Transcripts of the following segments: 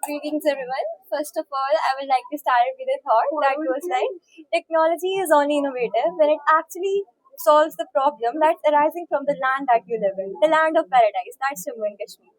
Greetings, everyone. First of all, I would like to start with a thought that goes like technology is only innovative when it actually solves the problem that's arising from the land that you live in, the land of paradise, that's Jammu and Kashmir.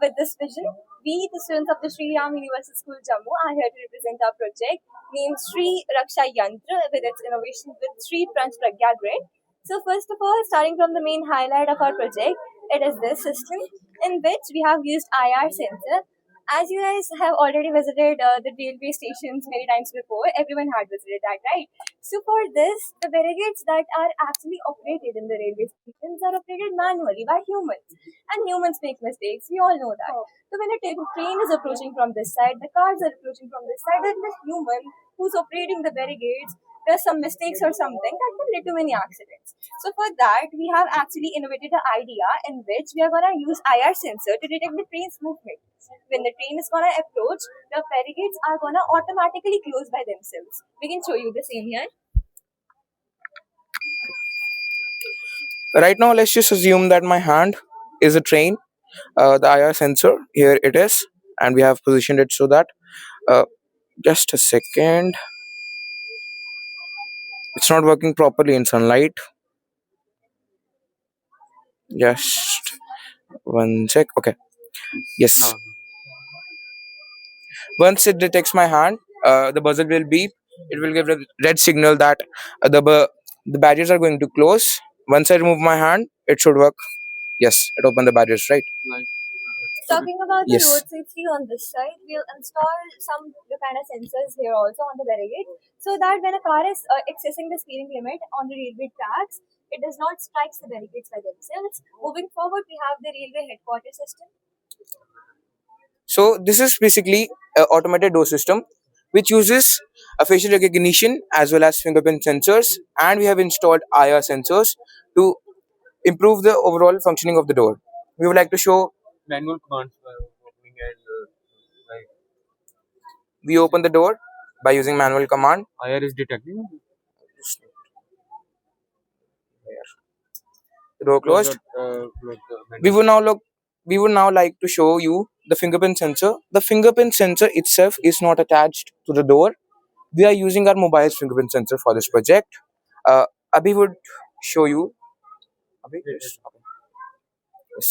With this vision, we, the students of the Sri Ram Universal School Jammu, are here to represent our project named Sri Raksha Yantra with its innovation with Sri Pranch Pragya Grid. So, first of all, starting from the main highlight of our project, it is this system in which we have used IR sensor. As you guys have already visited the railway stations many times before, everyone had visited that, right? So for this, the barricades that are actually operated in the railway stations are operated manually by humans, and humans make mistakes. We all know that. So when a train is approaching from this side, the cars are approaching from this side, and the human who's operating the barricades does some mistakes or something that can lead to many accidents. So for that, we have actually innovated an idea in which we are gonna use IR sensor to detect the train's movement. When the train is gonna approach, the barricades are gonna automatically close by themselves. We can show you the same here. Right now, let's just assume that my hand is a train. The IR sensor, here it is, and we have positioned it so that, uh, just a second, it's not working properly in sunlight. Just one sec. Okay. Yes. Once it detects my hand, the buzzer will beep. It will give a red signal that the barriers are going to close. Once I remove my hand, it should work. Yes, it opened the barriers, right? Talking about the Yes. road safety on this side, we'll install some kind of sensors here also on the barricade so that when a car is accessing the speeding limit on the railway tracks, it does not strike the barricades by themselves. Moving forward, we have the railway headquarters system. So this is basically an automated door system which uses a facial recognition as well as fingerprint sensors, and we have installed IR sensors to improve the overall functioning of the door. We would like to show manual commands for opening and like we open the door by using manual command. IR is detecting the door closed. We would now look. We would now like to show you the fingerprint sensor. The fingerprint sensor itself is not attached to the door. We are using our mobile fingerprint sensor for this project. Abhi would show you. Abhi, yes. Yes.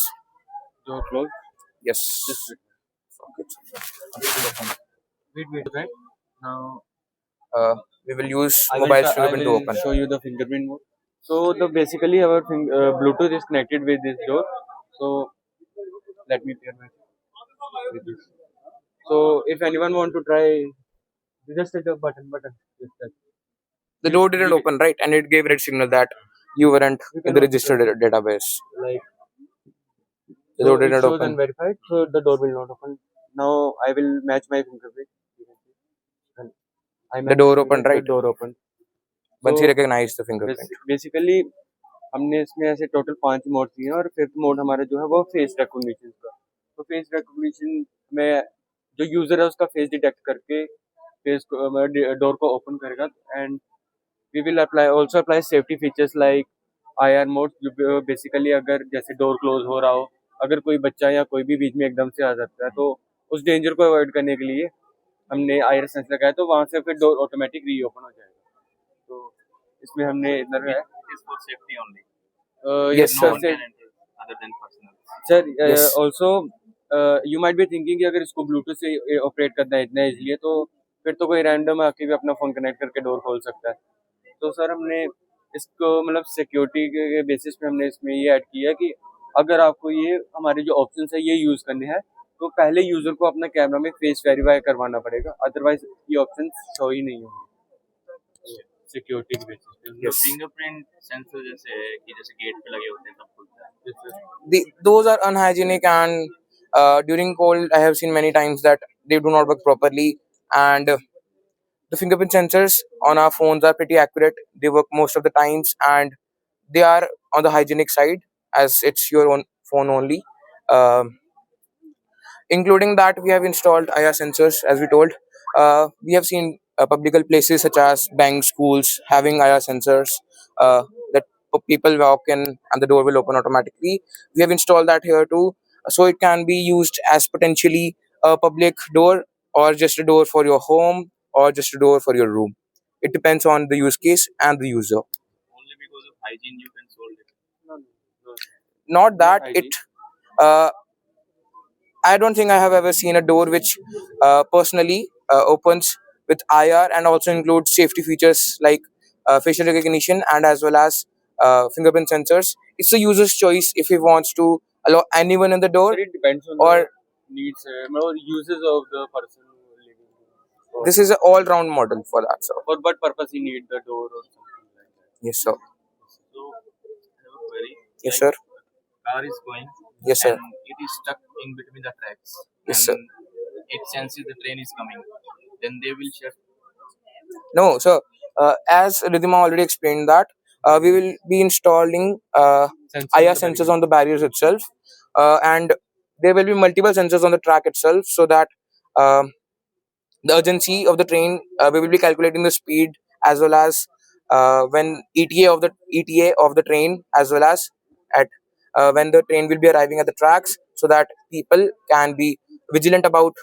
Door closed. Yes. Wait. Now, we will use mobile fingerprint to open. Show you the fingerprint mode. So the basically our Bluetooth is connected with this door. So let me pair my with this. So if anyone want to try, just hit the button. Just touch. The door didn't open, right? And it gave red signal that you weren't in the registered database. Like the door didn't open. Verified, so the door will not open. Now I will match my fingerprint. And the door opened, right? The door opened. Once he recognized the fingerprint. Basically हमने इसमें ऐसे total 5 mode दिए हैं और fifth mode हमारा जो है वो फेस रिकॉग्निशन का। तो फेस रिकॉग्निशन में जो यूजर है उसका फेस डिटेक्ट करके फेस डोर को ओपन करेगा and we will apply also apply safety features like IR mode जो बेसिकली अगर जैसे डोर क्लोज हो रहा हो, अगर कोई बच्चा या कोई भी बीच में एकदम से आ सकता है तो उस डेंजर को अवॉइड करने के लिए हमने IR सेंसर लगाया, तो वहाँ से फिर डोर ऑटोमेटिक री ओपन हो जाएगा। तो इसमें हमने इधर है safety only. Yes, sir. Other than personal. Sir, yes. Also, you might be thinking कि अगर इसको ब्लूटूथ से ऑपरेट करना है इतना इजीली है तो फिर तो कोई रैंडम आके भी अपना फोन कनेक्ट करके डोर खोल सकता है। तो सर हमने इसको मतलब सिक्योरिटी के बेसिस पे हमने इसमें ये ऐड किया कि अगर आपको ये हमारे जो ऑप्शन है ये यूज करने हैं तो पहले यूजर को अपना कैमरा में फेस वेरीफाई करवाना पड़ेगा, अदरवाइज ये ऑप्शन शो ही नहीं होंगे सिक्योरिटी के बेसिस पे। Yes. फिंगरप्रिंट सेंसर जैसे गेट पे लगे होते हैं तब खुलता है। Those are unhygienic, and during cold I have seen many times that they do not work properly, and the fingerprint sensors on our phones are pretty accurate. They work most of the times, and they are on the hygienic side as it's your own phone only. Including that, we have installed IR sensors, as we told. We have seen public places such as banks, schools having IR sensors that people walk in and the door will open automatically. We have installed that here too, so it can be used as potentially a public door, or just a door for your home, or just a door for your room. It depends on the use case and the user. Only because of hygiene you can solve it. No, no. Not that it. Uh, I don't think I have ever seen a door which personally opens with IR and also includes safety features like facial recognition and as well as fingerprint sensors. It's the user's choice if he wants to allow anyone in the door. It depends on or the needs or uses of the person living. So this is an all-round model for that, sir. For what purpose he need the door or something like that? Yes, sir. So, I have a query. Yes, sir. Car is going. Yes, sir. And it is stuck in between the tracks. Yes, and sir. it senses the train is coming. Then they will shift. No, so as Ridhima already explained that we will be installing IR sensors on the barriers itself, and there will be multiple sensors on the track itself, so that um the urgency of the train, we will be calculating the speed as well as when ETA of the train, as well as at when the train will be arriving at the tracks, so that people can be vigilant about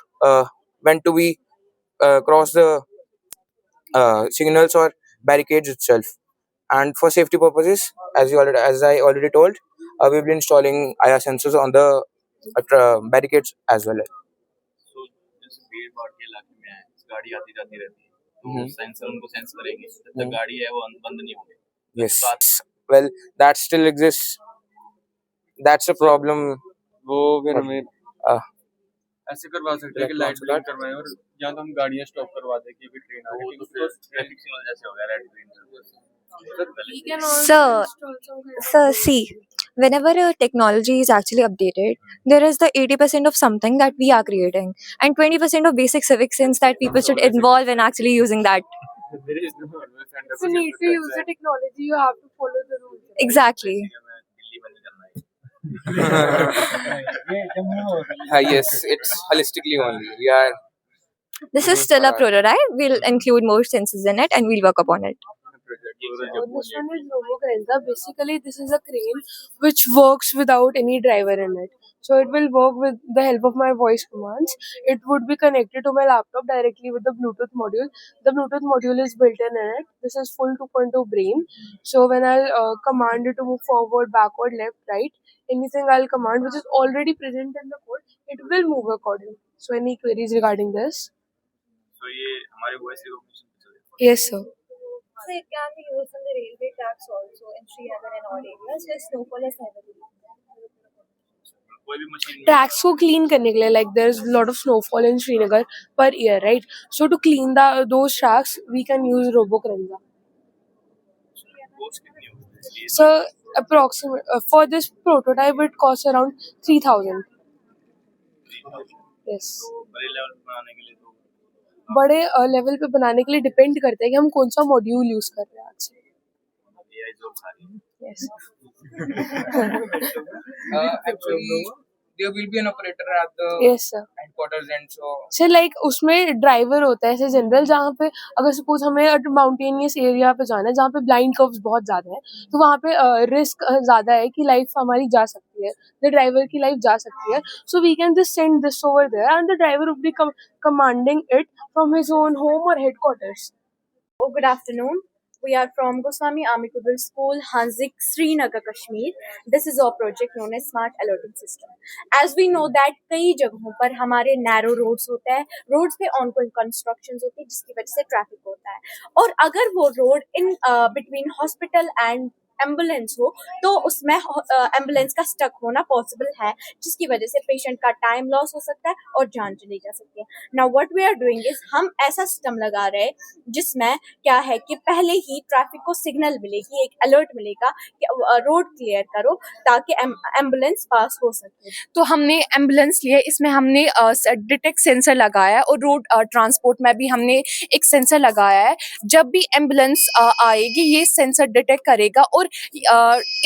when to be cross the signals or barricades itself. And for safety purposes, as I already told, we've been installing IR sensors on the barricades as well. So जैसे भीड़ भाड़ के इलाके में है, गाड़ी आती जाती रहती है, तो सेंसर उनको सेंस करेंगे, जब तक गाड़ी है वो बंद नहीं होगी. Yes. Well, that still exists. That's a problem. वो फिर हमें ऐसे करवा सकते हैं कि लाइट ब्लिंक करवाएं और या तो हम गाड़ियां स्टॉप करवा दें कि अभी ट्रेन आ गई, तो ट्रैफिक सिग्नल जैसे हो गया red green. So, see, whenever a technology is actually updated, there is the 80% of something that we are creating, and 20% of basic civic sense that people should involve in actually using that. There is no If you need to use the technology, you have to follow the rules. Exactly. Yes, it's holistically only. We are. This is still a prototype. We'll include more sensors in it and we'll work upon it. So this one is RoboCrenza. Basically, this is a crane which works without any driver in it. So it will work with the help of my voice commands. It would be connected to my laptop directly with the Bluetooth module. The Bluetooth module is built in it. This is full 2.2 brain. So when I'll command it to move forward, backward, left, right, anything I'll command which is already present in the code, it will move accordingly. So any queries regarding this? So ये हमारे voice recognition पे चलेगा. Yes, sir. So it can be used on the railway tracks also in Srinagar and all areas where snowfall is heavily. कोई भी machine Tracks को clean करने के लिए, like there's a lot of snowfall in Srinagar per year, right? So to clean those tracks, we can use RoboCrenza. cost कितनी होगी? So approximate for this prototype, it costs around 3,000. Yes. तो बड़े level पे बनाने के लिए तो बड़े लेवल पे बनाने के लिए डिपेंड करता है कि हम कौन सा मॉड्यूल यूज कर रहे हैं आज से. AI जॉब सारी. Yes. Actually, there will be an operator at the Yes, sir. headquarters, and so sir like उसमें ड्राइवर होता है ऐसे जनरल, जहाँ पे अगर सपोज हमें माउंटेनियस एरिया पे जाना है जहाँ पे ब्लाइंड कर्व्स बहुत ज़्यादा है, तो वहाँ पे रिस्क ज़्यादा है कि लाइफ हमारी जा सकती है, द ड्राइवर की लाइफ जा सकती है. So we can just send this over there and the driver would be commanding it from his own home और headquarters. Oh, good afternoon. We are from Goswami Amikudal School, Hanzik, Srinagar, Kashmir. This is our project known as Smart Alerting System. As we know that कई जगहों पर हमारे narrow roads होते हैं, roads पे ongoing constructions होती है जिसकी वजह से traffic होता है, और अगर वो road in between hospital and ambulance हो तो उसमें एम्बुलेंस का स्टक होना पॉसिबल है, जिसकी वजह से पेशेंट का टाइम लॉस हो सकता है और जान चली जा सकती है. Now what we are doing is हम ऐसा सिस्टम लगा रहे हैं जिसमें क्या है कि पहले ही ट्रैफिक को सिग्नल मिलेगी, एक अलर्ट मिलेगा कि रोड क्लियर करो ताकि एम्बुलेंस पास हो सके. तो हमने एम्बुलेंस लिए, इसमें हमने डिटेक्ट सेंसर लगाया है और रोड ट्रांसपोर्ट में भी हमने एक सेंसर लगाया है. जब भी एम्बुलेंस आएगी ये सेंसर डिटेक्ट करेगा और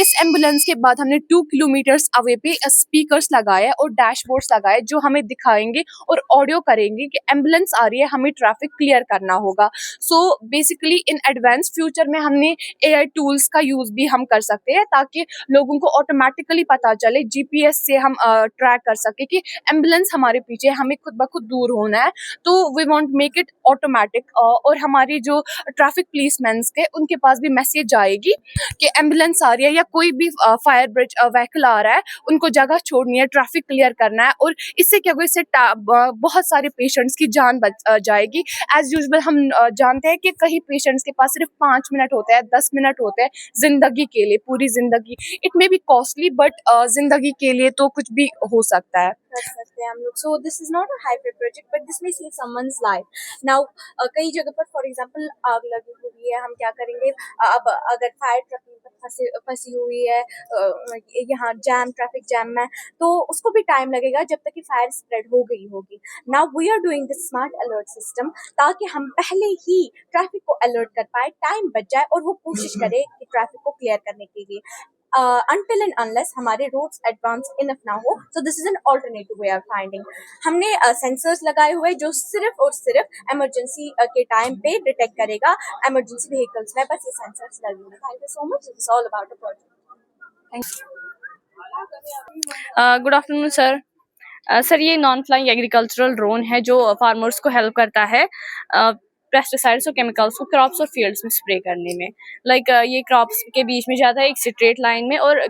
इस एम्बुलेंस के बाद हमने 2 किलोमीटर्स अवे पे स्पीकर्स लगाए और डैशबोर्ड्स लगाए जो हमें दिखाएंगे और ऑडियो करेंगे कि एम्बुलेंस आ रही है, हमें ट्रैफिक क्लियर करना होगा। So basically in advance future में हमने एआई टूल्स का यूज भी हम कर सकते हैं ताकि लोगों को ऑटोमेटिकली पता चले, जीपीएस से हम ट्रैक कर सके कि एम्बुलेंस हमारे पीछे, हमें खुद ब खुद दूर होना है। तो we want make it automatic और हमारी जो ट्रैफिक पुलिसमैन के उनके पास भी मैसेज आएगी कि एम्बुलेंस आ रही है या कोई भी फायर ब्रिज व्हीकल आ रहा है, उनको जगह छोड़नी है, ट्रैफिक क्लियर करना है। और इससे क्या होगा, इससे बहुत सारे पेशेंट्स की जान बच जाएगी। एज यूजुअल हम जानते हैं कि कई पेशेंट्स के पास सिर्फ 5 मिनट होते हैं, 10 मिनट होते हैं जिंदगी के लिए, पूरी जिंदगी। It may be costly but जिंदगी के लिए तो कुछ भी हो सकता है। कर सकते हैं हम लोग। So this is not a hi-fi project but this may save someone's life. Now कई जगह पर फॉर एग्जांपल आग लगी हुई है, हम क्या करेंगे, अब अगर फायर ट्रक फंसी हुई है यहाँ ट्रैफिक जैम में, तो उसको भी टाइम लगेगा जब तक कि फायर स्प्रेड हो गई होगी। Now we are doing this smart alert system ताकि हम पहले ही ट्रैफिक को अलर्ट कर पाए, टाइम बच जाए और वो कोशिश करे कि ट्रैफिक को क्लियर करने के लिए। until and unless हमारे roads advance enough ना हो, so this is an alternative way of finding। हमने सेंसर्स लगाए हुए जो सिर्फ और सिर्फ इमरजेंसी के टाइम पे डिटेक्ट करेगा इमरजेंसी व्हीकल्स में, बस ये सेंसर्स लगे हुए। Thank you so much, it's all about the project. Good afternoon sir. Sir ये नॉन फ्लाइंग एग्रीकल्चरल ड्रोन है जो फार्मर्स को हेल्प करता है पेस्टिसाइड्स और केमिकल्स को क्रॉप्स और फील्ड्स में स्प्रे करने में। लाइक ये क्रॉप्स के बीच में जाता है एक स्ट्रेट लाइन में और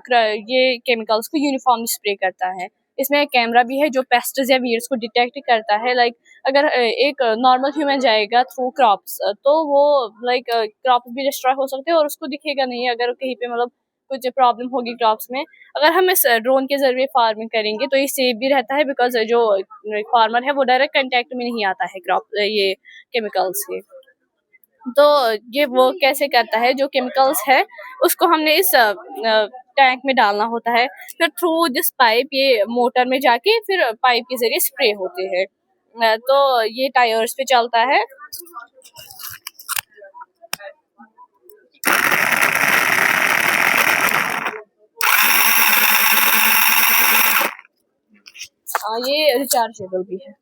ये केमिकल्स को यूनिफॉर्मली स्प्रे करता है। इसमें एक कैमरा भी है जो पेस्ट्स या वीड्स को डिटेक्ट करता है। लाइक अगर एक नॉर्मल ह्यूमन जाएगा थ्रू क्रॉप्स तो वो लाइक क्रॉप्स भी डिस्ट्रॉय हो सकते हैं और उसको दिखेगा नहीं अगर कहीं पे मतलब कुछ प्रॉब्लम होगी क्रॉप्स में। अगर हम इस ड्रोन के जरिए फार्मिंग करेंगे तो ये सेफ भी रहता है बिकॉज जो फार्मर है वो डायरेक्ट कांटेक्ट में नहीं आता है क्रॉप ये केमिकल्स के। तो ये वो कैसे करता है, जो केमिकल्स है उसको हमने इस टैंक में डालना होता है, फिर थ्रू दिस पाइप ये मोटर में जाके फिर पाइप के जरिए स्प्रे होते हैं। तो ये टायर्स पे चलता है। ये रिचार्जेबल भी है।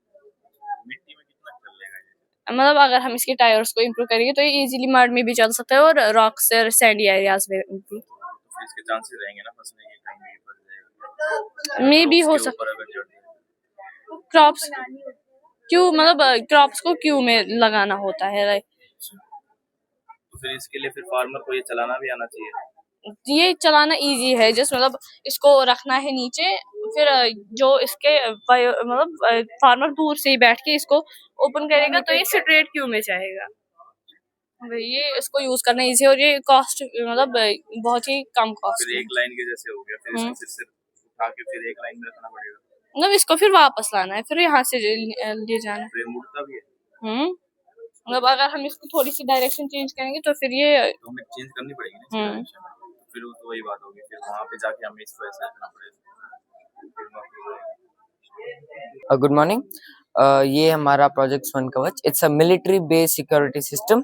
मिट्टी में कितना चल लेगा ये? मतलब अगर हम इसके टायर्स को इम्प्रूव करेंगे तो ये इजीली मड में भी चल सकता है और रॉक्स और सैंडी एरियाज में भी। तो इसके चांसेस रहेंगे ना फंसने के, कहीं भी फंस जाएगा। मे भी हो सकता है। क्रॉप्स क्यों, मतलब क्रॉप्स को क्यों में लगाना होता है लाइक, तो फिर इसके लिए फिर फार्मर को ये चलाना भी आना चाहिए। ये चलाना इजी है, जस्ट मतलब इसको रखना है नीचे, फिर जो इसके मतलब फार्मर दूर से ही बैठ के इसको ओपन करेगा तो ये स्ट्रेट क्यू में जाएगा। ये इसको यूज करना इजी है और ये कॉस्ट मतलब बहुत ही कम कॉस्ट। फिर एक लाइन के जैसे हो गया, फिर इसको फिर से उठा के फिर एक लाइन में रखना पड़ेगा। मतलब इसको फिर वापस लाना है, फिर यहाँ से ले जाना है। फिर मुड़ता भी है। मतलब अगर हम इसको थोड़ी सी डायरेक्शन चेंज करेंगे तो फिर ये तो हमें चेंज करनी पड़ेगी ना डायरेक्शन, फिर वो तो वही बात होगी, फिर वहाँ पे जाके हमें इसको ऐसे रखना पड़ेगा। Good morning. ये हमारा project one Kavach, it's a military based security system.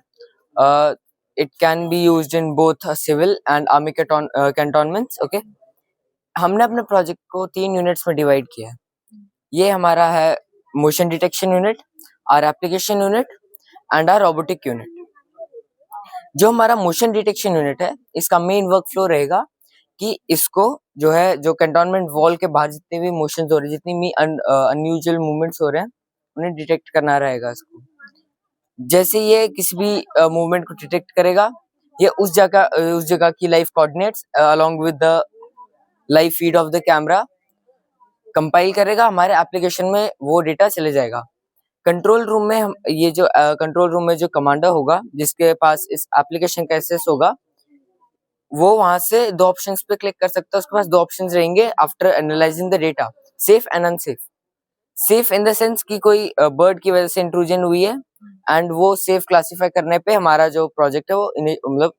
It can be used in both civil and army cantonments. Okay, हमने अपने प्रोजेक्ट को 3 यूनिट्स में डिवाइड किया है। ये हमारा है motion detection unit, our application unit and our robotic unit. जो हमारा मोशन डिटेक्शन यूनिट है, इसका मेन वर्क फ्लो रहेगा कि इसको जो है, जो कैंटोनमेंट वॉल के बाहर जितने भी मोशंस हो रहे हैं, जितनी भी अनयूजुअल मूवमेंट्स हो रहे हैं, उन्हें डिटेक्ट करना रहेगा इसको। जैसे ये किसी भी मूवमेंट को डिटेक्ट करेगा, ये उस जगह की live coordinates along with the live feed of the camera compile करेगा, हमारे एप्लीकेशन में वो डेटा चले जाएगा। कंट्रोल रूम में हम ये जो कंट्रोल रूम में जो कमांडर होगा, जिसके पास इस एप्लीकेशन का एक्सेस होगा, वो वहां से 2 ऑप्शंस पे क्लिक कर सकता है। उसके पास 2 ऑप्शंस रहेंगे after analysing the data, safe and unsafe. Safe in the sense कि कोई बर्ड की वजह से इंट्रूजन हुई है एंड वो सेफ क्लासिफाई करने पे हमारा जो प्रोजेक्ट है वो मतलब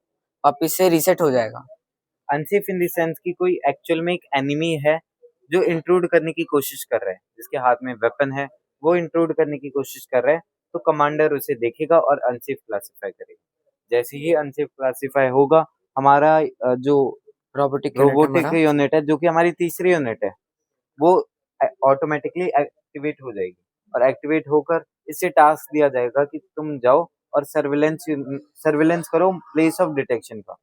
वापस से रीसेट हो जाएगा। अनसेफ इन द सेंस कि कोई एक्चुअल में एक एनिमी है जो इंट्रूड करने की कोशिश कर रहा है, जिसके हाथ में वेपन है, वो इंट्रूड करने की कोशिश कर रहा है, तो कमांडर उसे देखेगा और अनसेफ क्लासिफाई करेगा। जैसे ही अनसेफ क्लासिफाई होगा, हमारा जो रोबोटिक रोबोटिक यूनिट है, जो कि हमारी तीसरी यूनिट है, वो ऑटोमेटिकली एक्टिवेट हो जाएगी और एक्टिवेट होकर इससे टास्क दिया जाएगा कि तुम जाओ और सर्विलेंस करो प्लेस ऑफ डिटेक्शन का।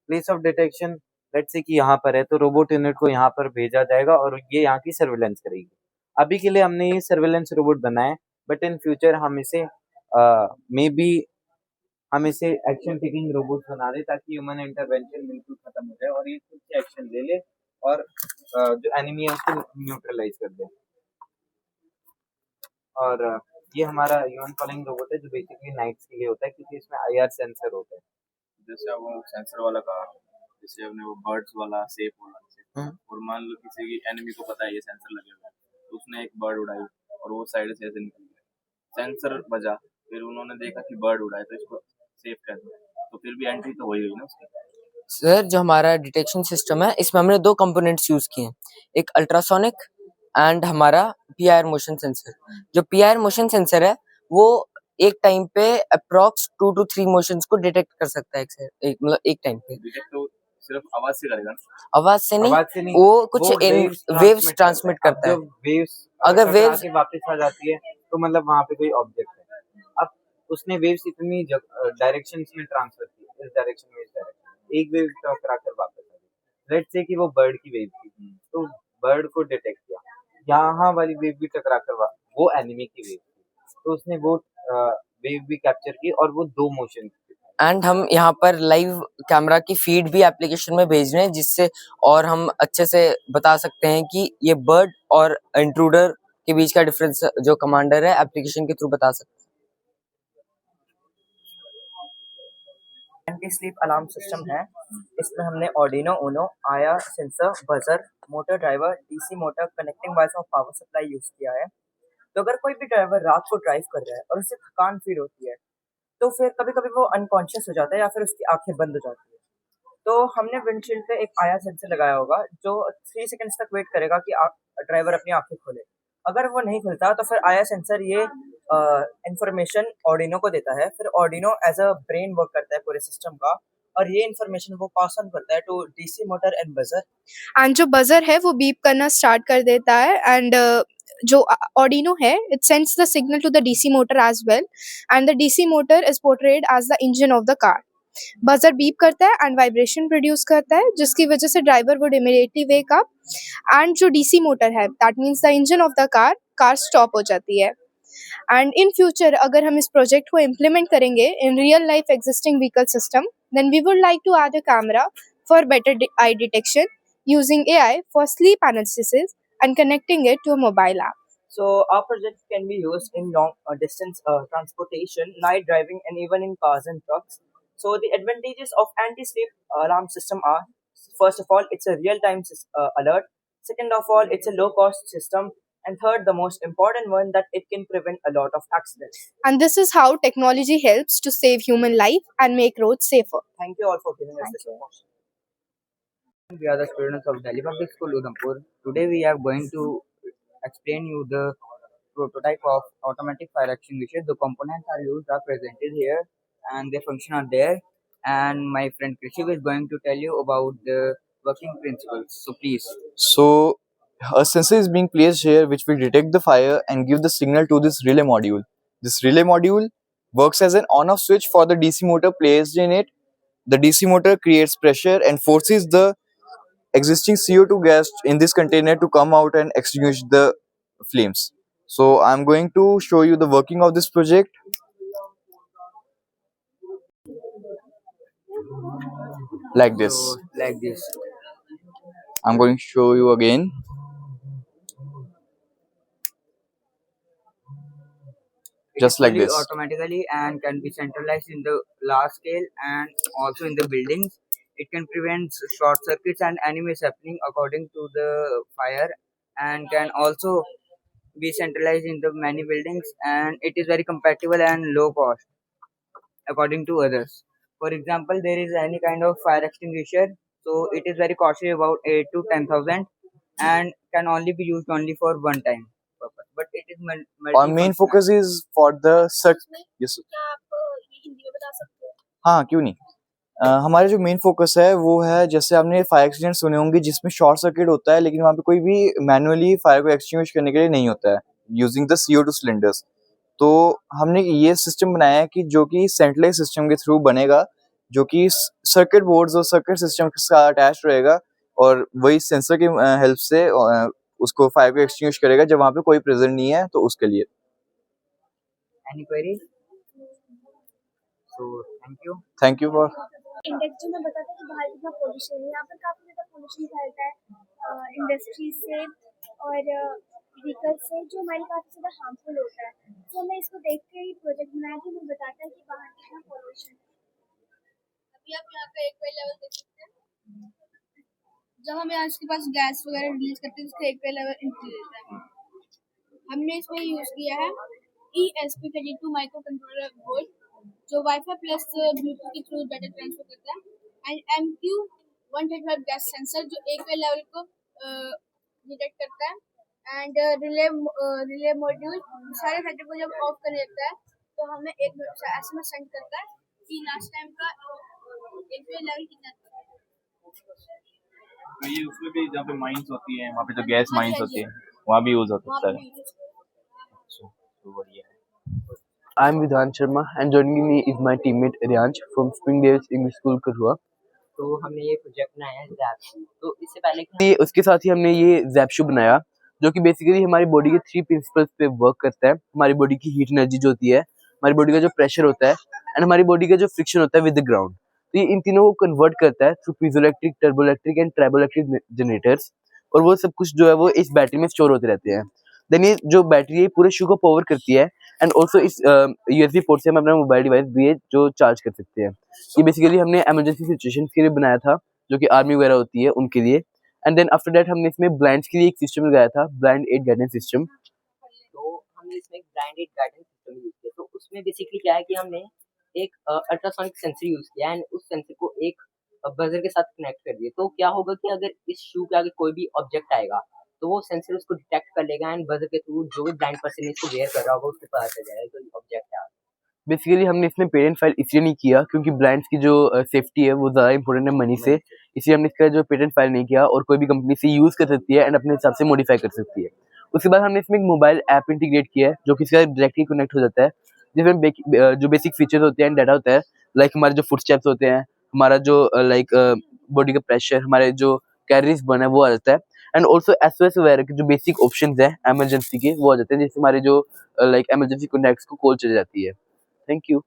Place of detection let's say कि यहाँ पर है, तो रोबोट यूनिट को यहाँ पर भेजा जाएगा और ये यहाँ की सर्विलेंस करेगी। अभी के लिए हमने ये सर्विलेंस रोबोट बनाए, बट इन फ्यूचर हम इसे मे बी हम इसे एक्शन टेकिंग रोबोट बना दें, ताकि ह्यूमन इंटरवेंशन बिल्कुल खत्म हो जाए और ये खुद से एक्शन ले ले और जो एनिमी है उसको न्यूट्रलाइज कर दे। और ये हमारा ह्यूमन कॉलिंग रोबोट है, जो बेसिकली नाइट्स के लिए होता है, क्योंकि इसमें IR सेंसर होता है। जैसे वो सेंसर वाला कहा, जैसे हमने वो बर्ड्स वाला सेफ वाला, और मान लो किसी की एनिमी को पता है ये सेंसर लगे हुआ है, तो उसने एक बर्ड उड़ाई और वो साइड से ऐसे निकल गया, सेंसर बजा, फिर उन्होंने देखा कि बर्ड उड़ा है तो इसको सेफ कर दिया, तो फिर भी एंट्री तो हो ही गई ना उसकी। सर, जो हमारा डिटेक्शन सिस्टम है, इसमें हमने 2 कंपोनेंट्स यूज किए हैं, एक अल्ट्रासोनिक एंड हमारा PIR मोशन सेंसर। जो PIR मोशन सेंसर है वो एक टाइम पे अप्रॉक्स 2 to 3 मोशंस को डिटेक्ट कर सकता है मतलब एक टाइम पे। डिटेक्ट तो सिर्फ आवाज से करेगा ना? आवाज से नहीं, वो कुछ वेव्स ट्रांसमिट करता है। वेव्स अगर वेव्स वापस आ जाती है तो मतलब वहाँ पे कोई ऑब्जेक्ट है, अब उसने वेव्स इतनी डायरेक्शंस में ट्रांसफर की, इस डायरेक्शन में, इस डायरेक्शन, एक वेव टकरा कर वापस आ गई। लेट्स से कि वो बर्ड की वेव थी, तो बर्ड को डिटेक्ट किया, यहाँ वाली वेव भी टकरा कर वो एनिमी की वेव थी, तो उसने वो वेव भी कैप्चर की और वो 2 मोशन। एंड हम यहाँ पर लाइव कैमरा की फीड भी एप्लीकेशन में भेज रहे हैं, जिससे और हम अच्छे से बता सकते हैं कि ये बर्ड और इंट्रूडर के बीच का डिफरेंस जो कमांडर है एप्लीकेशन के थ्रू बता सकते हैं। एंटी स्लीप अलार्म सिस्टम है। इसमें हमने Arduino Uno, IR sensor, buzzer, motor driver, DC motor, connecting wires और पावर सप्लाई यूज किया है। तो अगर कोई भी ड्राइवर रात को ड्राइव कर रहा है और उसे थकान फील होती है, तो फिर कभी कभी वो अनकॉन्शियस हो जाता है या फिर उसकी आंखें बंद हो जाती है, तो हमने विंडशील्ड पे एक IR सेंसर लगाया होगा जो 3 सेकंड्स तक वेट करेगा कि ड्राइवर अपनी आंखें खोले। अगर वो नहीं खुलता तो फिर IR सेंसर ये इंफॉर्मेशन Arduino को देता है, फिर Arduino as a brain work करता है पूरे सिस्टम का, और ये इंफॉर्मेशन वो पास ऑन करता है to DC motor and buzzer. And जो बजर है वो बीप करना स्टार्ट कर देता है, एंड जो Arduino है it sends the signal to the DC motor as well, and the DC motor is portrayed as the engine of the car. Buzzer beep करता है एंड वाइब्रेशन प्रोड्यूस करता है, जिसकी वजह से driver would immediately wake up, and जो DC motor है that means the engine of the car stop हो जाती है। एंड इन फ्यूचर अगर हम इस प्रोजेक्ट को इम्प्लीमेंट करेंगे in real life existing vehicle system, then we would like to add a camera for better eye detection using AI for sleep analysis and connecting it to a mobile app. So our project can be used in long distance transportation, night driving, and even in cars and trucks. So the advantages of anti-sleep alarm system are: first of all, it's a real-time alert. Second of all, it's a low-cost system. And third, the most important one, that it can prevent a lot of accidents. And this is how technology helps to save human life and make roads safer. Thank you all for giving us this opportunity. We are the students of Delhi Public School, Udhampur. Today we are going to explain you the prototype of automatic fire extinguisher. The components are used are presented here and their function are there. And my friend Krishiv is going to tell you about the working principles. So please. So a sensor is being placed here which will detect the fire and give the signal to this relay module. This relay module works as an on-off switch for the DC motor placed in it. The DC motor creates pressure and forces the existing CO2 gas in this container to come out and extinguish the flames. So I'm going to show you the working of this project. Like this. So, like this. I'm going to show you again. Just like this. Automatically and can be centralized in the large scale and also in the buildings. It can prevent short circuits and enemies happening according to the fire, and can also be centralized in the many buildings, and it is very compatible and low cost according to others. For example, there is any kind of fire extinguisher, so it is very costly, about 8 to 10,000, and can only be used only for one time purpose. But it is Our main focus is for the yes. हाँ, क्यों नहीं? हमारे जो main focus है वो है, जैसे आपने फायर एक्सीडेंट सुने होंगे जिसमें शॉर्ट सर्किट होता है, लेकिन वहाँ पे कोई भी मैनुअली फायर को एक्सटिंग्विश करने के लिए नहीं होता है यूजिंग द CO2 सिलेंडर्स। तो हमने ये सिस्टम बनाया है कि जो कि सेंट्रलाइज सिस्टम के थ्रू बनेगा, जो कि सर्किट बोर्ड्स और सर्किट सिस्टम के साथ अटैच रहेगा, और वही सेंसर की हेल्प से उसको फायर को एक्सटिंग्विश करेगा जब वहाँ पे कोई प्रेजेंट नहीं है, तो उसके लिए। Any query? So thank you for. Index में बताता है कि बाहर कितना पोल्यूशन है, यहाँ पर काफ़ी ज़्यादा पोल्यूशन फैलता है इंडस्ट्रीज से और व्हीकल से, जो हमारे काफ़ी ज़्यादा हार्मफुल होता है। तो मैं इसको देख के ही प्रोजेक्ट बनाया कि मैं बताता है कि बाहर कितना पोल्यूशन है। अभी आप यहाँ का एक लेवल देख सकते हैं, जब हम यहाँ इसके पास गैस वगैरह रिलीज करते हैं इसका एक लेवल इंक्रीज होता है। हमने इसमें यूज़ किया है ESP32 माइक्रो कंट्रोलर बोर्ड, जो वाईफाई प्लस ब्लूटूथ के थ्रू डाटा ट्रांसफर करता है, एंड MQ135 गैस सेंसर जो एक लेवल को डिटेक्ट करता है, एंड रिले मॉड्यूल सारे सेटअप को जब ऑफ कर देता है तो हमें एक SMS सेंड करता है कि लास्ट टाइम का एक लेवल कितना था। तो ये उसमें भी जहाँ पे माइंस होती है, वहाँ पे जो गैस माइंस होती है, वहाँ भी यूज होता है। तो बढ़िया है। I'm Vidhan Sharma and joining me is my teammate Ryansh from Springdale English School Karua। तो हमने ये प्रोजेक्ट बनाया है ज़ैप। तो इससे पहले ये उसके साथ ही हमने ये ज़ैप बनाया, जो कि बेसिकली हमारी बॉडी के 3 प्रिंसिपल्स पे वर्क करता है। हमारी बॉडी की हीट एनर्जी जो होती है, हमारी बॉडी का जो प्रेशर होता है, एंड हमारी बॉडी का जो फ्रिक्शन होता है विद द ग्राउंड। तो ये इन तीनों को कन्वर्ट करता है through piezoelectric, turboelectric and triboelectric generators, और वो सब कुछ जो है वो इस बैटरी में स्टोर होते रहते हैं। देन ये जो बैटरी है पूरे शू को पावर करती है, एंड ऑल्सो इस USB पोर्ट से हम अपना मोबाइल डिवाइस भी है जो चार्ज कर सकते हैं। ये बेसिकली हमने इमरजेंसी सिचुएशन के लिए बनाया था, जो कि आर्मी वगैरह होती है उनके लिए। एंड देन आफ्टर दैट हमने इसमें ब्लाइंड्स के लिए एक सिस्टम लगाया था, ब्लाइंड एड गाइडेंस सिस्टम। तो हमने इसमें एक ब्लाइंड गाइडेंस सिस्टम यूज किया। तो उसमें बेसिकली क्या है कि हमने एक अल्ट्रासोनिक सेंसर यूज किया एंड उस सेंसर को एक बजर के साथ कनेक्ट कर दिया। तो क्या होगा कि अगर इस शू के आगे कोई भी ऑब्जेक्ट आएगा तो वो सेंसर उसको डिटेक्ट कर लेगा एंड बजर के थ्रू जो भी ब्लाइंड पर्सन इसको वेयर कर रहा होगा उसको पता चल जाएगा कोई ऑब्जेक्ट है। बेसिकली हमने इसमें पेटेंट फाइल इसलिए नहीं किया क्योंकि ब्लाइंड्स की जो सेफ्टी है वो ज़्यादा इंपॉर्टेंट है मनी से, इसलिए हमने इसका जो पेटेंट फाइल नहीं किया। और कोई भी कंपनी से यूज़ कर सकती है एंड अपने हिसाब से मॉडिफाई कर सकती है। उसके बाद हमने इसमें एक मोबाइल ऐप इंटीग्रेट किया है, जो कि इसका डायरेक्टली कनेक्ट हो जाता है, जिसमें जो बेसिक फीचर्स होते हैं, डाटा होता है, लाइक हमारे जो फुट स्टेप्स होते हैं, हमारा जो लाइक बॉडी का प्रेशर, हमारे जो कैलोरीज बर्न है वो आ जाता है, एंड ऑल्सो SOS वगैरह के जो बेसिक ऑप्शंस हैं इमरजेंसी के वो आ जाते हैं, जिससे हमारे जो लाइक इमरजेंसी कॉन्टैक्ट्स को कॉल चली जाती है। Thank you.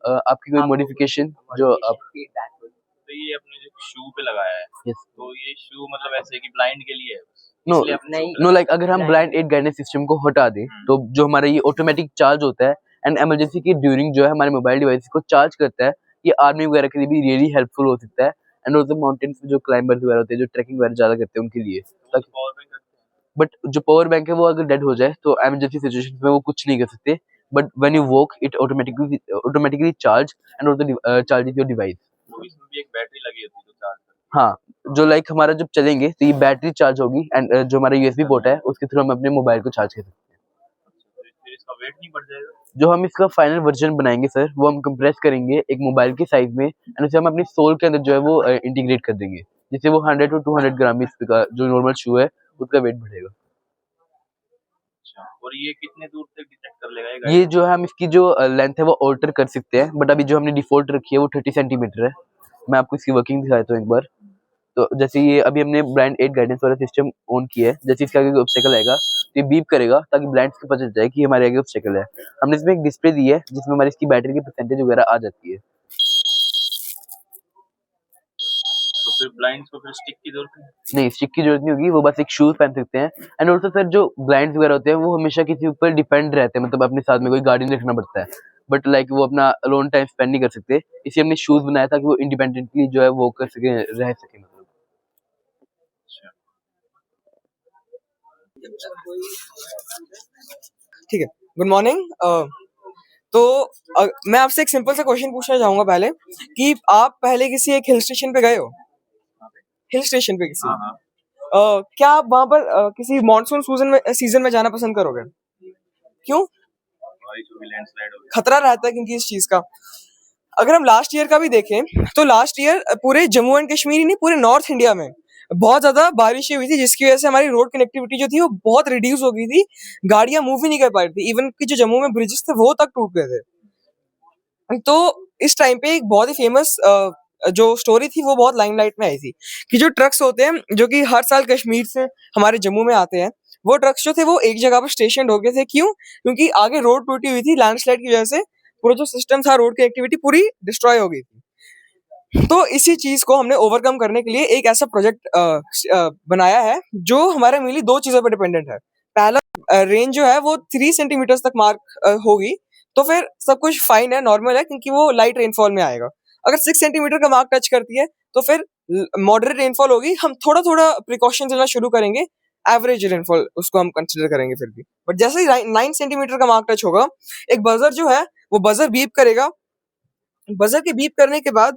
आपकी कोई मॉडिफिकेशन जो आप तो ये अपने जो शू पे लगाया है, Yes. तो ये शू मतलब ऐसे कि ब्लाइंड के लिए है? नो इसलिए आपने shoe पे नो लगाया लाइक अगर हम ब्लाइंड एड गाइडेंस सिस्टम को हटा दें तो जो हमारा ये ऑटोमेटिक चार्ज होता है एंड इमरजेंसी की ड्यूरिंग जो है हमारे मोबाइल डिवाइस को चार्ज करता है, ये आर्मी वगैरह के लिए भी रियली हेल्पफुल हो सकता है, एंड ऑल्सो माउंटेन्स पे जो क्लाइंबर्स वगैरह होते हैं जो ट्रैकिंग वगैरह ज़्यादा करते हैं उनके लिए। पावर बैंक करते हैं। बट जो पावर बैंक है वो अगर डेड हो जाए तो इमरजेंसी सिचुएशन में वो कुछ नहीं कर सकते, but when you walk it automatically charge and also charges your device. तो इसमें भी एक बैटरी लगी होती है जो चार्ज करती हाँ, जो लाइक हमारा जब चलेंगे तो ये बैटरी चार्ज होगी, एंड जो हमारा USB पोर्ट है उसके थ्रू हम अपने मोबाइल को चार्ज कर सकते हैं। है। फिर इसका वेट नहीं बढ़ जाएगा? जो हम इसका फाइनल वर्जन बनाएंगे सर, वो हम कंप्रेस करेंगे एक मोबाइल के साइज में, एंड उसे हम अपनी सोल के अंदर जो है वो इंटीग्रेट कर देंगे, जिससे वो 100 to 200 ग्राम का जो नॉर्मल शू है उसका वेट बढ़ेगा। अच्छा, और ये कितने दूर तक डिटेक्ट कर लेगा ये जो है हम इसकी जो लेंथ है वो ऑल्टर कर सकते हैं, बट अभी जो हमने डिफॉल्ट रखी है वो 30 सेंटीमीटर है। मैं आपको इसकी वर्किंग दिखा देता हूँ एक बार। तो जैसे ये अभी हमने ब्लाइंड एड गाइडेंस वाला सिस्टम ऑन किया है, जैसे इसके आगे ऑब्स्टेकल आएगा तो ये बीप करेगा ताकि ब्लाइंड्स को पता चल जाए कि हमारे आगे ऑब्स्टेकल है। हमने इसमें एक डिस्प्ले दी है जिसमें हमारी इसकी बैटरी की परसेंटेज वगैरह आ जाती है। तो फिर ब्लाइंड्स को फिर स्टिक की जरूरत नहीं? नहीं, स्टिक की जरूरत नहीं होगी, वो बस एक शूज पहन सकते हैं। एंड ऑल्सो सर जो ब्लाइंड्स वगैरह होते हैं वो हमेशा किसी ऊपर डिपेंड रहते हैं, मतलब अपने साथ में कोई गार्डियन रखना पड़ता है, बट लाइक वो अपना अलोन टाइम स्पेंड नहीं कर सकते, इसलिए हमने शूज बनाया ताकि वो इंडिपेंडेंटली जो है वो कर सके, रह सके। मतलब ठीक है, गुड मॉर्निंग। तो मैं आपसे एक सिंपल सा क्वेश्चन पूछना चाहूंगा पहले कि आप पहले किसी एक हिल स्टेशन पे गए हो? हिल स्टेशन पे किसी क्या आप वहां पर किसी मॉनसून सीजन में जाना पसंद करोगे? क्यों? बारिश होगी, लैंडस्लाइड होगी। खतरा रहता है क्योंकि इस चीज का। अगर हम लास्ट ईयर का भी देखें तो लास्ट ईयर पूरे जम्मू एंड कश्मीर ही नहीं, पूरे नॉर्थ इंडिया में बहुत ज्यादा बारिशें हुई थी, जिसकी वजह से हमारी रोड कनेक्टिविटी जो थी वो बहुत रिड्यूस हो गई थी। गाड़ियां मूव ही नहीं कर पा रही थी, इवन कि जो जम्मू में ब्रिजेस थे वो तक टूट गए थे। तो इस टाइम पे एक बहुत ही फेमस जो स्टोरी थी वो बहुत लाइमलाइट में आई थी कि जो ट्रक्स होते हैं जो कि हर साल कश्मीर से हमारे जम्मू में आते हैं, वो ट्रक्स जो थे वो एक जगह पर स्टेशन हो गए थे। क्यों? क्योंकि आगे रोड टूटी हुई थी, लैंडस्लाइड की वजह से पूरा जो सिस्टम था, रोड कनेक्टिविटी पूरी डिस्ट्रॉय हो गई थी। तो इसी चीज को हमने ओवरकम करने के लिए एक ऐसा प्रोजेक्ट बनाया है जो हमारे मेनली दो चीजों पर डिपेंडेंट है। पहला, रेंज जो है वो 3 सेंटीमीटर तक मार्क होगी, तो फिर सब कुछ फाइन है, नॉर्मल है, क्योंकि वो लाइट रेनफॉल में आएगा। अगर 6 सेंटीमीटर का मार्क टच करती है तो फिर मॉडरेट रेनफॉल होगी। हम थोड़ा थोड़ा प्रिकॉशन लेना शुरू करेंगे, एवरेज रेनफॉल उसको हम कंसिडर करेंगे फिर भी। बट जैसे ही 9 सेंटीमीटर का मार्क टच होगा, एक बजर जो है वो बजर बीप करेगा। बजर के बीप करने के बाद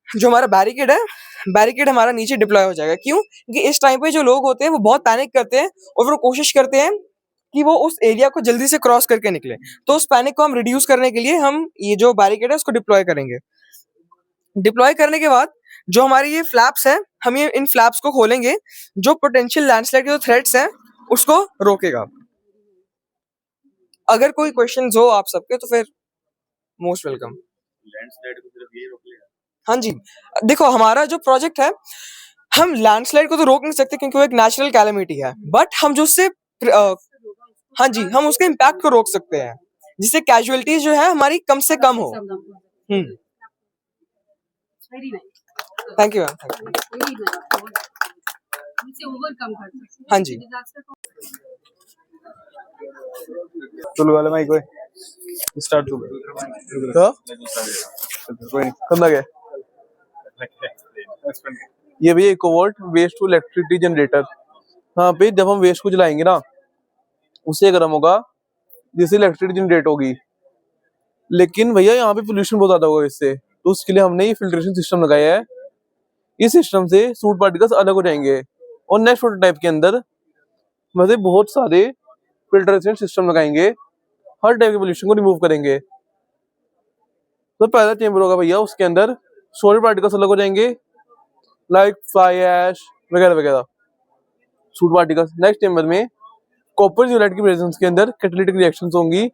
जो हमारा बैरिकेड है, बैरिकेड हमारा नीचे डिप्लॉय हो जाएगा। क्यों? क्योंकि इस टाइम पे जो लोग होते हैं वो बहुत पैनिक करते हैं और वो कोशिश करते हैं कि वो उस एरिया को जल्दी से क्रॉस करके निकले। तो उस पैनिक को हम रिड्यूस करने के लिए हम ये जो बैरिकेड है उसको डिप्लॉय करेंगे। डिप्लॉय करने के बाद जो हमारी ये फ्लैप्स हैं, हम ये इन फ्लैप्स को खोलेंगे, जो पोटेंशियल लैंडस्लाइड के जो थ्रेट्स हैं उसको रोकेगा। अगर कोई क्वेश्चंस हो आप सबके तो फिर मोस्ट वेलकम। लैंडस्लाइड को सिर्फ ये रोक लेगा? हाँ जी, देखो हमारा जो प्रोजेक्ट है, हम लैंडस्लाइड को तो रोक नहीं सकते क्योंकि वो एक नेचुरल कैलेमिटी है, बट हम जो उससे हाँ जी, हम उसके इम्पैक्ट को रोक सकते हैं जिससे कैजुअलिटीज जो है हमारी कम से कम हो। Thank you ma'am. हाँ जी, चलो वाले माइक कोई स्टार्ट तो कोई नहीं करना क्या ये भी convert waste to electricity generator. हाँ पे जब हम वेस्ट को जलाएंगे ना, उससे गर्म होगा जिससे इलेक्ट्रिसिटी जनरेट होगी। लेकिन भैया यहाँ पे पोल्यूशन बहुत ज्यादा होगा इससे, तो उसके लिए हमने ये फिल्ट्रेशन सिस्टम लगाया है। इस सिस्टम से सूट पार्टिकल्स अलग हो जाएंगे और नेक्स्ट प्रोटोटाइप के अंदर मतलब बहुत सारे फिल्ट्रेशन सिस्टम लगाएंगे, हर टाइप के पोल्यूशन को रिमूव करेंगे। तो पहला चेंबर होगा भैया, उसके अंदर सॉलिड पार्टिकल्स अलग हो जाएंगे लाइक फ्लाई ऐश वगैरह वगैरह सूट पार्टिकल्स। नेक्स्ट चेंबर में कॉपर यूनाइट की प्रेजेंस के अंदर कैटालिटिक रिएक्शंस होंगी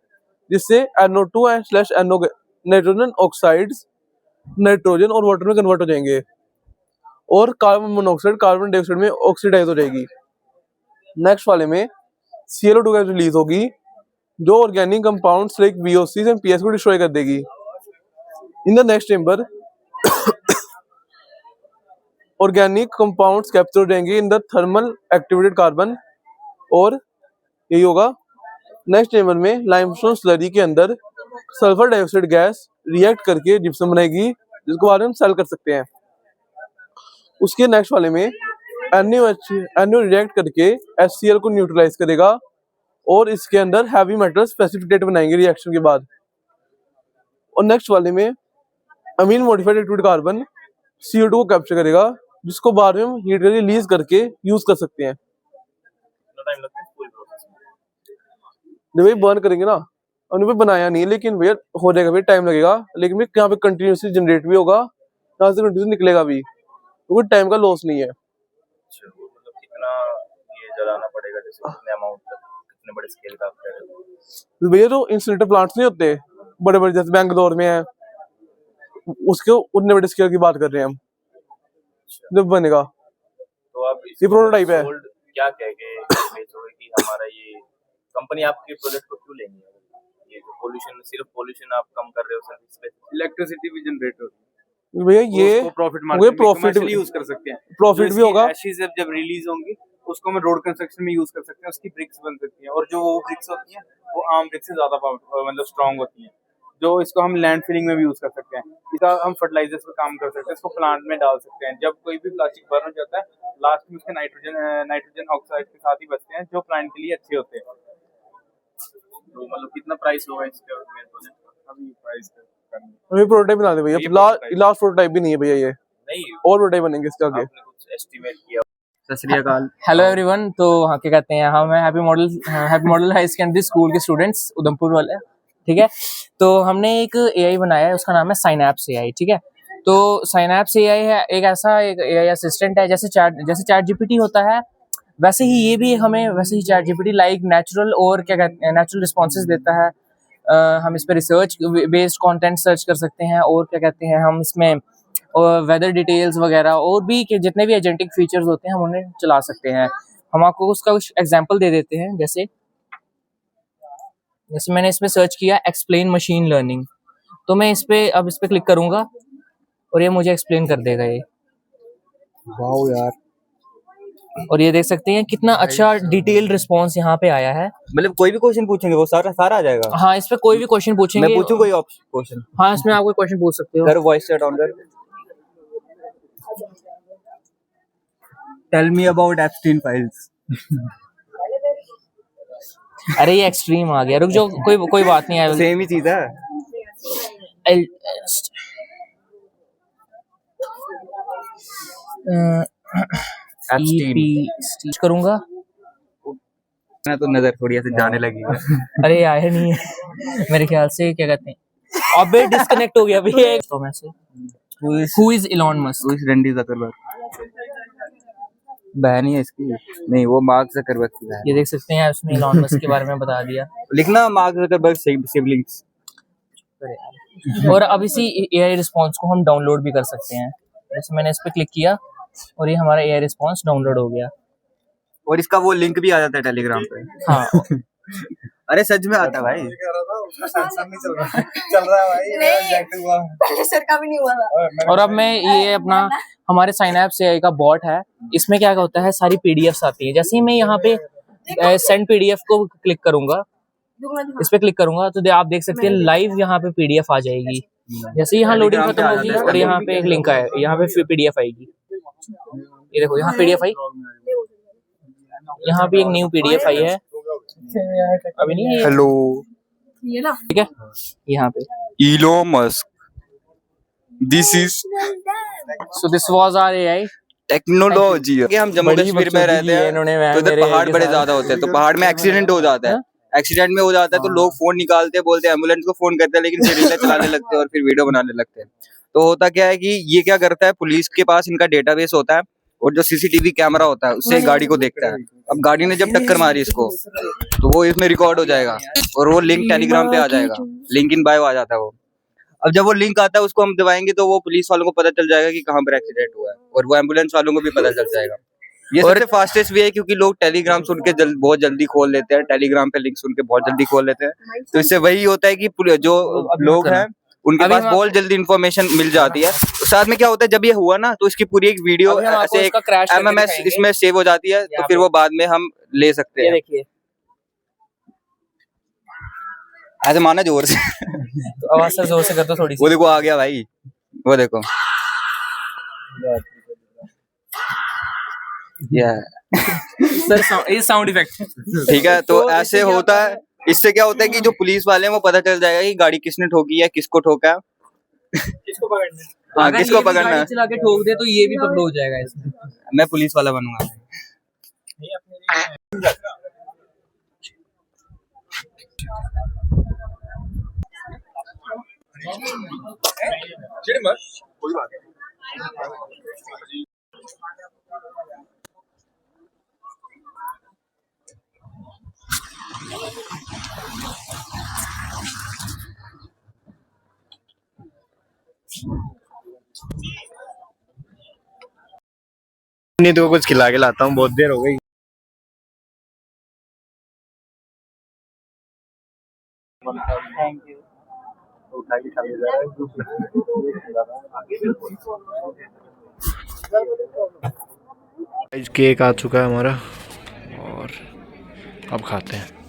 जिससे NO2 and NO nitrogen oxides nitrogen और वाटर में कन्वर्ट हो जाएंगे और कार्बन मोनोऑक्साइड कार्बन डाइऑक्साइड में ऑक्सीडाइज हो जाएगी। नेक्स्ट वाले में CO2 गैस रिलीज होगी जो organic compounds like VOCs and PS को डिस्ट्रॉय कर देगी। In the next chamber organic compounds capture हो जाएंगे in the thermal activated carbon और यही होगा। नेक्स्ट चेंबर में लाइमस्टोन स्लरी के अंदर सल्फर डाइऑक्साइड गैस रिएक्ट करके जिप्सम बनेगी जिसको बाद में हम सेल कर सकते हैं। उसके नेक्स्ट वाले में NO रिएक्ट करके HCl को न्यूट्रलाइज करेगा और इसके अंदर हैवी मेटल्स प्रेसिपिटेट बनाएंगे रिएक्शन के बाद। और नेक्स्ट वाले में अमीन मॉडिफाइड एक्टिवेटेड कार्बन CO2 को कैप्चर करेगा जिसको बाद में हम हीट करके रिलीज करके यूज कर सकते हैं। भैया बर्न करेंगे ना, हमने भी बनाया नहीं लेकिन भैया हो जाएगा, भैया टाइम लगेगा, लेकिन भैया यहाँ पे कंटिन्यूसली जनरेट भी होगा, यहाँ से कंटिन्यूसली निकलेगा भी, तो कोई टाइम का लॉस नहीं है। मतलब कितना ये जलाना पड़ेगा, जैसे कितने अमाउंट तक, कितने बड़े स्केल का आप कह रहे हो? भैया जो इंसिनरेटर प्लांट्स नहीं होते बड़े बड़े जैसे बेंगलोर में है, उसके उतने बड़े स्केल की बात कर रहे हैं हम जब बनेगा। तो आप ये प्रोटोटाइप है। क्या कह के बेचोगे कि हमारा ये कंपनी आपके प्रोजेक्ट को क्यों लेंगी? ये जो पोल्यूशन, सिर्फ पोल्यूशन आप कम कर रहे हो, सर्विस पे इलेक्ट्रिसिटी भी जनरेट होगी भैया, ये प्रॉफिट यूज कर सकते हैं, प्रॉफिट भी होगा। जब रिलीज होंगी उसको हम रोड कंस्ट्रक्शन में यूज कर सकते हैं, उसकी ब्रिक्स बन सकती हैं और जो ब्रिक्स होती हैं वो आम ब्रिक्स से ज्यादा मतलब स्ट्रांग होती हैं, जो इसको हम लैंड फिलिंग में भी यूज कर सकते हैं। इसका हम फर्टिलाइजर्स पे काम कर सकते हैं, इसको प्लांट में डाल सकते हैं। जब कोई भी प्लास्टिक बर्न हो जाता है लास्ट में उसके नाइट्रोजन ऑक्साइड के साथ ही बचते हैं जो प्लांट के लिए अच्छे होते हैं। तो मतलब कितना प्राइस होगा इसका मेरे प्रोजेक्ट का? अभी प्राइस अभी प्रोटोटाइप बना दे भैया, लास्ट प्रोटोटाइप भी नहीं है भैया, ये नहीं और प्रोटोटाइप बनेंगे इसके आगे। आपने कुछ एस्टिमेट किया? सत श्री अकाल, हेलो एवरीवन। तो हाँ क्या कहते हैं, हम happy model high secondary school के स्टूडेंट्स उधमपुर वाले। ठीक है। तो हमने एक एआई बनाया है, उसका नाम है साइनैप्स एआई, ठीक है। तो साइनैप्स एआई है एक ऐसा एक एआई असिस्टेंट है, जैसे चैट जीपीटी होता है वैसे ही ये भी हमें वैसे ही चैट जीपीटी लाइक नेचुरल और क्या कहते हैं नेचुरल रिस्पॉन्सेज देता है। हम इस पर रिसर्च बेस्ड कंटेंट सर्च कर सकते हैं और क्या कहते हैं हम इसमें वेदर डिटेल्स वगैरह और भी कि जितने भी एजेंटिक फीचर्स होते हैं हम उन्हें चला सकते हैं। हम आपको उसका कुछ एग्जांपल दे देते हैं, जैसे मैंने इसमें सर्च किया एक्सप्लेन मशीन लर्निंग, तो मैं इस पे क्लिक करूंगा और ये मुझे एक्सप्लेन कर देगा ये। वाओ यार, और ये देख सकते हैं कितना अच्छा डिटेल रिस्पांस यहाँ पे आया है। मतलब कोई भी क्वेश्चन पूछेंगे वो सारा आ जाएगा। हाँ, इस पे कोई भी क्वेश्चन पूछेंगे। मैं पूछूं कोई क्वेश्चन? हाँ, इसमें आप कोई क्वेश्चन पूछ सकते हो। कर वॉइस चैट ऑन कर। Tell me about Epstein files. अरे ये एक्सट्रीम आ गया, रुक जाओ, कोई बात नहीं है, सेम ही चीज है। करूंगा मैं तो नजर थोड़ी ऐसे जाने लगी है। अरे आया नहीं है मेरे ख्याल से, क्या कहते हैं अबे डिस्कनेक्ट हो गया अभी। तो मैं से who is Elon Musk? Who is रंडी ज़करबर्ग? बहन ही है इसकी। नहीं, वो मार्क ज़करबर्ग की बहन। ये देख सकते हैं उसमें इलॉन मस्क के बारे में बता दिया। लिखना मार्क ज़करबर्ग सिबलिंग्स। और अब इसी एआई रिस्पांस को हम डाउनलोड भी कर सकते हैं। जैसे मैंने इस पे क्लिक किया और ये हमारा एआई रिस्पांस डाउनलोड हो गया। और इसका वो लिंक भी आ जाता है टेलीग्राम पे। हाँ अरे सच में आता है भाई। चल रहा है भाई, सर का भी नहीं हुआ था। और अब मैं ये अपना हमारे साइनैप्स एआई का बॉट है, इसमें क्या होता है सारी पीडीएफ्स आती है। जैसे ही मैं यहाँ पे सेंड पीडीएफ को क्लिक करूंगा, इस पे क्लिक करूंगा तो आप देख सकते हैं लाइव यहाँ पे पीडीएफ आ जाएगी। जैसे यहाँ लोडिंग खत्म होगी और यहाँ पे एक लिंक है, यहाँ पे पीडीएफ आएगी। ये देखो यहाँ पीडीएफ आई, यहाँ पे एक न्यू पीडीएफ आई है अभी नहीं। हेलो, ये ना ठीक है, यहाँ पे Elon Musk. This is so this was our AI technology. कि हम जम्मू कश्मीर में रहते हैं तो इधर पहाड़ बड़े ज्यादा होते हैं, तो पहाड़ में एक्सीडेंट हो जाता है। एक्सीडेंट में हो जाता है तो लोग फोन निकालते हैं, बोलते हैं एम्बुलेंस को फोन करते हैं, लेकिन फिर रीलें चलाने लगते हैं और फिर वीडियो बनाने लगते हैं। तो होता क्या है कि ये क्या करता है, पुलिस के पास इनका डेटाबेस होता है और जो सीसीटीवी कैमरा होता है उससे गाड़ी को देखता है। अब गाड़ी ने जब टक्कर मारी इसको तो वो इसमें रिकॉर्ड हो जाएगा और वो लिंक टेलीग्राम पे आ जाएगा, लिंक इन बायो आ जाता है वो। अब जब वो लिंक आता है उसको हम दबाएंगे तो वो पुलिस वालों को पता चल जाएगा कि कहाँ पर एक्सीडेंट हुआ है और वो एम्बुलेंस वालों को भी पता चल जाएगा। ये सबसे फास्टेस्ट वे है क्योंकि लोग टेलीग्राम सुन के बहुत जल्दी खोल लेते हैं, टेलीग्राम पे लिंक सुन के बहुत जल्दी खोल लेते हैं। तो इससे वही होता है कि जो लोग हैं उनके पास बहुत जल्दी इन्फॉर्मेशन मिल जाती है। तो साथ में क्या होता है, जब ये हुआ ना तो इसकी पूरी एक वीडियो ऐसे एक MMS इसमें सेव हो जाती है, तो फिर वो बाद में हम ले सकते हैं। देखिए ऐसे माना जोर से। तो आवाज से जोर से कर दो थोड़ी सी। वो देखो आ गया भाई, वो देखो सर ये साउंड इफेक्ट। ठीक है, तो ऐसे होता है। इससे क्या होता है कि जो पुलिस वाले हैं वो पता चल जाएगा कि गाड़ी किसने ठोकी है, किसको ठोका है, किसको पकड़ना है। हाँ किसको पकड़ना है। चला के ठोक दे तो ये भी पकड़ हो जाएगा इसमें। मैं पुलिस वाला बनूंगा। कोई बात नहीं। नहीं तो कुछ खिला के लाता हूँ, बहुत देर हो गई। Thank you. केक आ चुका है हमारा और अब खाते हैं।